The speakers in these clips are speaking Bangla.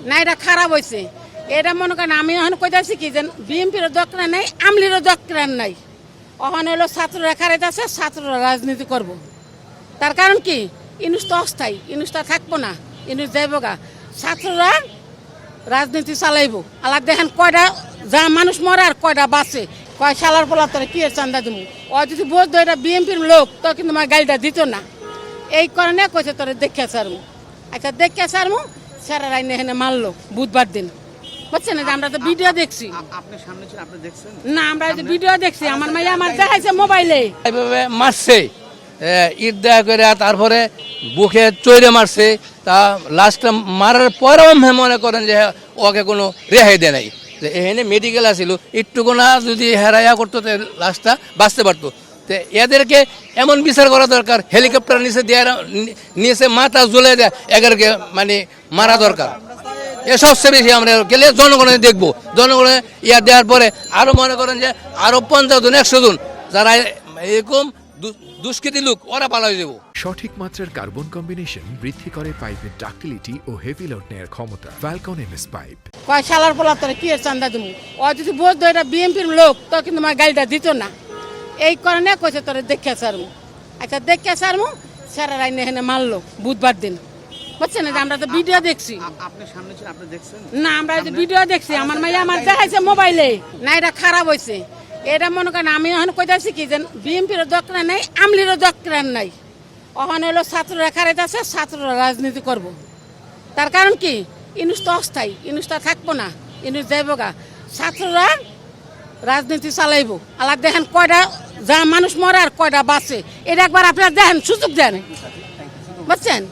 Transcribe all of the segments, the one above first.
না এটা খারাপ হয়েছে। এটা মনে করেন আমি এখন কইতাছি কি যে বিএনপির দরকার নাই, আমলিরও দরকার নাই। ওখানে হলো ছাত্ররা খারাইতেছে, ছাত্ররা রাজনীতি করব। তার কারণ কি, ইনুস তো অস্থায়ী, ইনুস তো থাকবো না, ইনুস যাইব গা। ছাত্ররা রাজনীতি চালাইব। আলাদ দেখেন কয়টা যা মানুষ মরে আর কয়টা বাঁচে, কয় সালার পোলা তোরা কি চান্দা দিব। ও যদি বুঝতো এটা বিএনপির লোক তো কিন্তু আমার গাড়িটা দিত না। এই কারণে কইছে তোরা দেখে সারমু। আচ্ছা দেখে সারমু, সারা রাইনে এখানে মারলো বুধবার দিন, বুঝছেন? আমরা তো ভিডিও দেখছি। আপনি সামনে ছিলেন, আপনি দেখছেন না? আমরা ভিডিও দেখছি, আমার মাইয়া আমার দেখাইছে মোবাইলে। এইভাবে মারছে, ইট দেয়া করে, তারপরে বুকে চৈরে মারছে। তা লাস্টটা মারার পরেও মনে করেন যে ওকে কোনো রেহাই দেয় নাই। এখানে মেডিকেল আসিল, একটুকু না যদি হেরাইয়া করতো তো লাস্টটা বাঁচতে পারতো। তো এদেরকে এমন বিচার করা দরকার, হেলিকপ্টার নিচে মাথা জ্বলে দেয় এদেরকে মানে মারা দরকার। এ সবচেয়ে বেশি আমরা গেলে জনগণে দেখবো, জনগণে ইয়া দেওয়ার পরে আরো মনে করেন যে আরো 50 জন 100 জন যারা এরকম দুষ্কৃতী লোক ওরা পালাই দেবো। সঠিক মাত্রার কার্বন কম্বিনেশন বৃদ্ধি করে পাইপের ডাক্টিলিটি ও হেভি লোড নেয়ার ক্ষমতা। Falcon MS pipe. কয় সালার পোলা তোরা কি চান্দা দিব। ও যদি বুঝতো এটা বিএনপির লোক তো কিন্তু আমার গাড়িটা দিত না। এই কারণে কইছে তোরা দেখে সারমু। আচ্ছা দেখে সারমু, সারা রাইনে এখানে মারলো বুধবার দিন, বুঝছেন? আমরা তো ভিডিও দেখছি। আপনি সামনে ছিলেন, আপনি দেখছেন না? আমরা ভিডিও দেখছি, আমার মাইয়া আমার দেখাইছে মোবাইলে। না এটা খারাপ হয়েছে। এটা মনে করেন আমি এখন কইতাছি কি যে বিএনপির দরকার নাই, আমলিরও দরকার নাই। ওখানে হলো ছাত্ররা খারাইতেছে, ছাত্ররা রাজনীতি করব। তার কারণ কি, ইনুস তো অস্থায়ী, ইনুস তো থাকবো না, ইনুস যাইব গা। ছাত্ররা রাজনীতি চালাইব। আলাদ দেখেন কয়টা যা মানুষ মরে আর কয়টা বাঁচে, এটা একবার আপনারা দেখেন, সুযোগ দেন, বুঝছেন?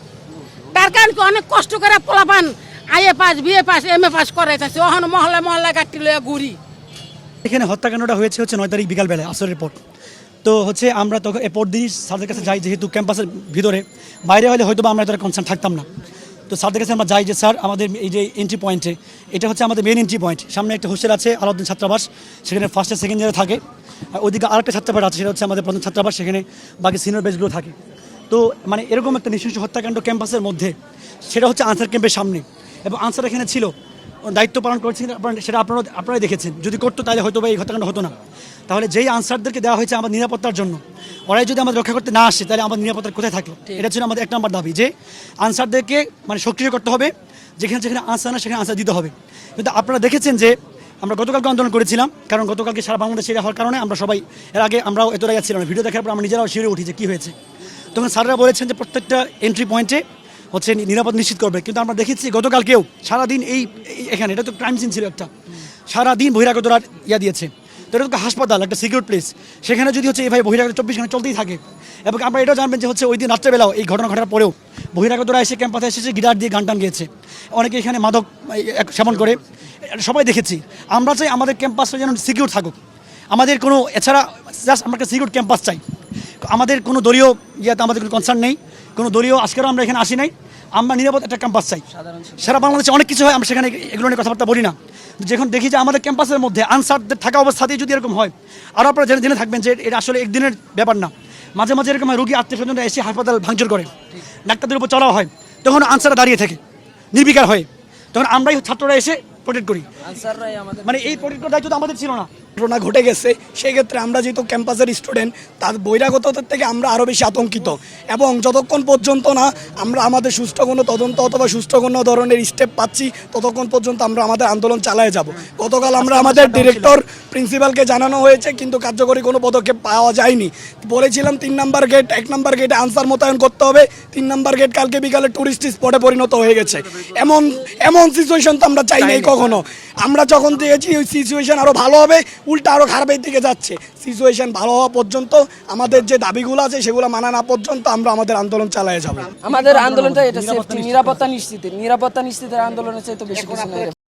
তার কারণ কি, অনেক কষ্ট করে পোলাপান IA pass, BA pass, MA pass করাইতেছে, ওখানে মহল্লা মহল্লা গাড়ি লইয়া ঘুরি। এখানে হত্যাকাণ্ডটা হয়েছে 9 তারিখ বিকালবেলায় আসরের পর। তো আমরা তখন এরপর দিনই স্যারদের কাছে যাই, যেহেতু ক্যাম্পাসের ভিতরে, বাইরে হলে হয়তো আমরা এতটা কনসার্ন থাকতাম না। তো স্যারদের কাছে আমরা যাই যে স্যার আমাদের এই যে এন্ট্রি পয়েন্টে, এটা হচ্ছে আমাদের মেন এন্ট্রি পয়েন্ট। সামনে একটা হোস্টেল আছে আলাউদ্দিন ছাত্রাবাস, সেখানে ফার্স্ট আর সেকেন্ড ইয়ারে থাকে। আর ওইদিকে আরেকটা ছাত্রাবাস আছে, সেটা হচ্ছে আমাদের প্রথম ছাত্রাবাস, সেখানে বাকি সিনিয়র বেচগুলো থাকে। তো মানে এরকম একটা নৃশংস হত্যাকাণ্ড ক্যাম্পাসের মধ্যে, সেটা হচ্ছে আনসার ক্যাম্পের সামনে, এবং আনসার এখানে ছিল, দায়িত্ব পালন করেছেন, সেটা আপনারাই দেখেছেন। যদি করতো তাহলে হয়তো বা এই হত্যাকাণ্ড হতো না। তাহলে যেই আনসারদেরকে দেওয়া হয়েছে আমাদের নিরাপত্তার জন্য, ওরাই যদি আমাদের রক্ষা করতে না আসে, তাহলে আমাদের নিরাপত্তা কোথায় থাকলো? এটা ছিল আমাদের 1 নম্বর দাবি, যে আনসারদেরকে মানে সক্রিয় করতে হবে, যেখানে যেখানে আনসার না সেখানে আনসার দিতে হবে। কিন্তু আপনারা দেখেছেন যে আমরা গতকালকে আন্দোলন করেছিলাম, কারণ গতকালকে সারা বাংলাদেশে এটা হওয়ার কারণে আমরা সবাই, এর আগে আমরাও এতটাই ছিলাম না, ভিডিও দেখার পর আমরা নিজেরাও শিউরে উঠি যে কী হয়েছে। তখন স্যাররা বলেছেন যে প্রত্যেকটা এন্ট্রি পয়েন্টে হচ্ছে নিরাপদ নিশ্চিত করবে। কিন্তু আমরা দেখেছি গতকালকেও সারাদিন এখানে, এটা তো ক্রাইম সিন ছিল একটা, সারাদিন বহিরাগতরা দিয়েছে। তো এটা তো হাসপাতাল, একটা সিকিউর প্লেস, সেখানে যদি হচ্ছে এইভাবে বহিরাগত 24 ঘন্টা চলতেই থাকে। এবং আমরা এটাও জানবেন যে হচ্ছে ওই দিন রাত্রেবেলাও এই ঘটনা ঘটার পরেও বহিরাগতরা এসে ক্যাম্পাসে এসেছে, গিটার দিয়ে গান টান গিয়েছে, অনেকে এখানে মাদক সেবন করে, সবাই দেখেছি। আমরা চাই আমাদের ক্যাম্পাসটা যেন সিকিউর থাকুক। আমাদের কোনো এছাড়া জাস্ট আমরা একটা সিকিউর ক্যাম্পাস চাই। আমাদের কোনো দলীয় আমাদের কোনো কনসার্ন নেই, কোনো দলীয় আজকেরও আমরা এখানে আসি নাই। আমরা নিরাপদ একটা ক্যাম্পাস চাই। সারা বাংলাদেশে অনেক কিছু হয়, আমরা সেখানে এগুলো নিয়ে কথাবার্তা বলি না। যখন দেখি যে আমাদের ক্যাম্পাসের মধ্যে আনসারদের থাকা অবস্থাতেই যদি এরকম হয়, আর আপনারা জেনে থাকবেন যে এটা আসলে একদিনের ব্যাপার না। মাঝে মাঝে এরকম হয়, রোগী আত্মীয়স্বজনরা এসে হাসপাতাল ভাঙচুর করে, ডাক্তারদের উপর চড়াও হয়, তখন আনসাররা দাঁড়িয়ে থাকে নির্বিকার হয়ে, তখন আমরাই ছাত্ররা এসে প্রোটেক্ট করি। মানে এই প্রোটেক্ট করার দায়িত্ব আমাদের ছিল না। ঘটনা ঘটে গেছে, সেই ক্ষেত্রে আমরা যেহেতু ক্যাম্পাসের স্টুডেন্ট, তার বহিরাগতদের থেকে আমরা আরও বেশি আতঙ্কিত। এবং যতক্ষণ পর্যন্ত না আমরা আমাদের সুষ্ঠু কোনো তদন্ত অথবা সুষ্ঠু কোনো ধরনের স্টেপ পাচ্ছি, ততক্ষণ পর্যন্ত আমরা আমাদের আন্দোলন চালিয়ে যাব। গতকাল আমরা আমাদের ডিরেক্টর প্রিন্সিপালকে জানানো হয়েছে, কিন্তু কার্যকরী কোনো পদক্ষেপ পাওয়া যায়নি। বলেছিলাম 3 নম্বর গেট, 1 নম্বর গেটে আনসার মোতায়েন করতে হবে, 3 নম্বর গেট কালকে বিকালে টুরিস্ট স্পটে পরিণত হয়ে গেছে। এমন সিচুয়েশন তো আমরা চাই নাই কখনো। আমরা যখন দিয়েছি ওই সিচুয়েশন আরও ভালো হবে, উল্টা আরও খারাপের দিকে যাচ্ছে। সিচুয়েশন ভালো হওয়া পর্যন্ত, আমাদের যে দাবিগুলো আছে সেগুলো মানা না পর্যন্ত আমরা আমাদের আন্দোলন চালিয়ে যাব। আমাদের আন্দোলনটা এটা সেফটি, নিরাপত্তা নিশ্চিতের আন্দোলনের চাইতে বেশি কিছু নয়।